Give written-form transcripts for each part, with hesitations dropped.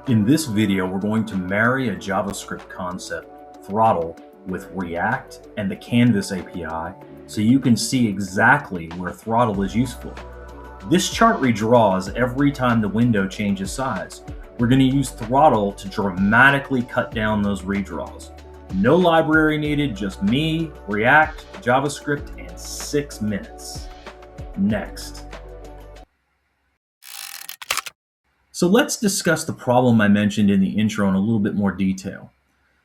In this video, we're going to marry a JavaScript concept, Throttle, with React and the Canvas API so you can see exactly where Throttle is useful. This chart redraws every time the window changes size. We're going to use Throttle to dramatically cut down those redraws. No library needed, just me, React, JavaScript, and 6 minutes. Next. So let's discuss the problem I mentioned in the intro in a little bit more detail.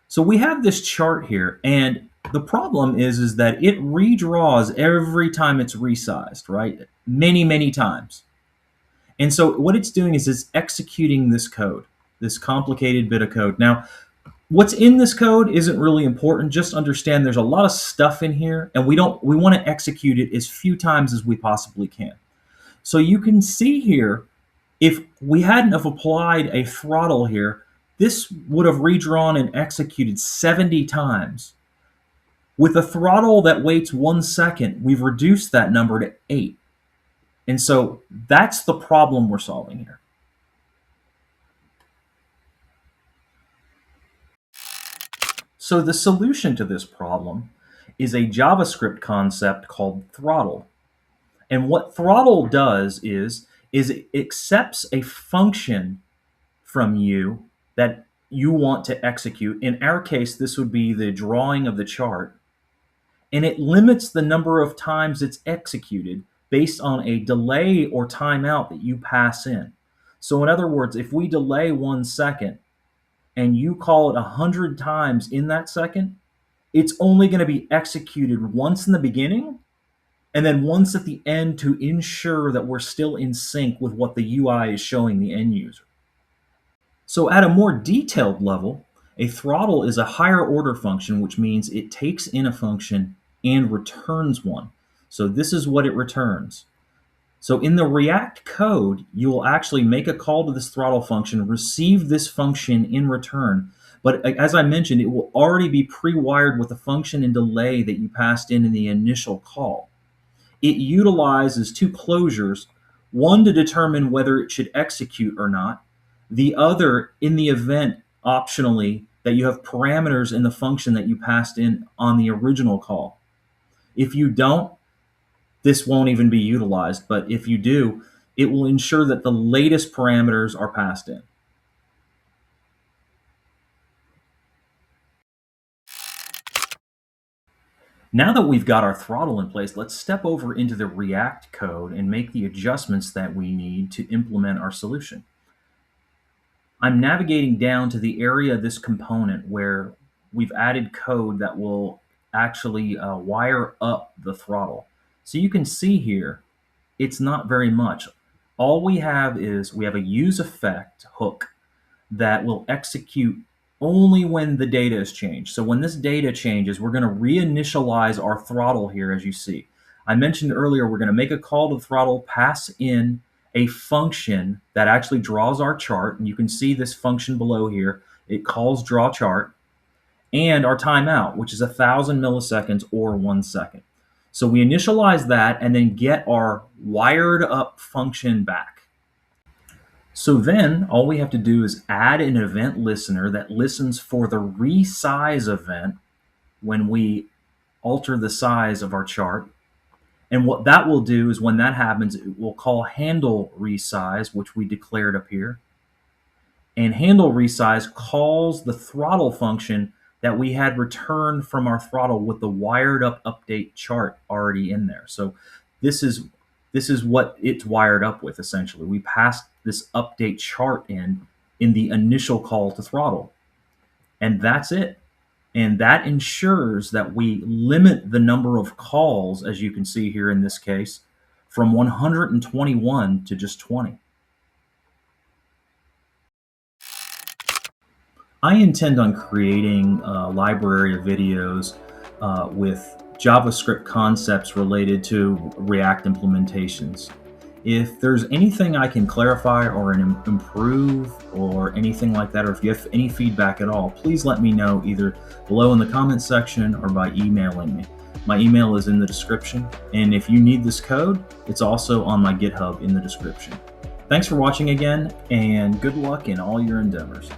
So we have this chart here, and the problem is that it redraws every time it's resized, right? Many times. And so what it's doing is it's executing this code, this complicated bit of code. Now, what's in this code isn't really important. Just understand there's a lot of stuff in here, and we want to execute it as few times as we possibly can. So you can see here, if we hadn't have applied a throttle here, this would have redrawn and executed 70 times. With a throttle that waits 1 second, we've reduced that number to 8. And so that's the problem we're solving here. So the solution to this problem is a JavaScript concept called Throttle. And what Throttle does is it accepts a function from you that you want to execute. In our case, this would be the drawing of the chart. And it limits the number of times it's executed based on a delay or timeout that you pass in. So in other words, if we delay 1 second and you call it 100 times in that second, it's only going to be executed once in the beginning and then once at the end to ensure that we're still in sync with what the UI is showing the end user. So at a more detailed level, a throttle is a higher order function, which means it takes in a function and returns one. So this is what it returns. So in the React code, you will actually make a call to this throttle function, receive this function in return. But as I mentioned, it will already be pre-wired with the function and delay that you passed in the initial call. It utilizes 2 closures, one to determine whether it should execute or not, the other in the event, optionally, that you have parameters in the function that you passed in on the original call. If you don't, this won't even be utilized, but if you do, it will ensure that the latest parameters are passed in. Now that we've got our throttle in place, let's step over into the React code and make the adjustments that we need to implement our solution. I'm navigating down to the area of this component where we've added code that will actually wire up the throttle. So you can see here, it's not very much. All we have is we have a useEffect hook that will execute only when the data is changed. So when this data changes, we're going to reinitialize our throttle here, as you see. I mentioned earlier, we're going to make a call to throttle, pass in a function that actually draws our chart. And you can see this function below here. It calls draw chart, and our timeout, which is 1,000 milliseconds or 1 second. So we initialize that and then get our wired up function back. So then all we have to do is add an event listener that listens for the resize event when we alter the size of our chart. And what that will do is when that happens, it will call handle resize, which we declared up here. And handle resize calls the throttle function that we had returned from our throttle with the wired up update chart already in there. So this is what it's wired up with, essentially. We passed this update chart in the initial call to throttle. And that's it. And that ensures that we limit the number of calls, as you can see here in this case, from 121 to just 20. I intend on creating a library of videos with JavaScript concepts related to React implementations. If there's anything I can clarify or improve or anything like that, or if you have any feedback at all, please let me know either below in the comments section or by emailing me. My email is in the description, and if you need this code, it's also on my GitHub in the description. Thanks for watching again, and good luck in all your endeavors.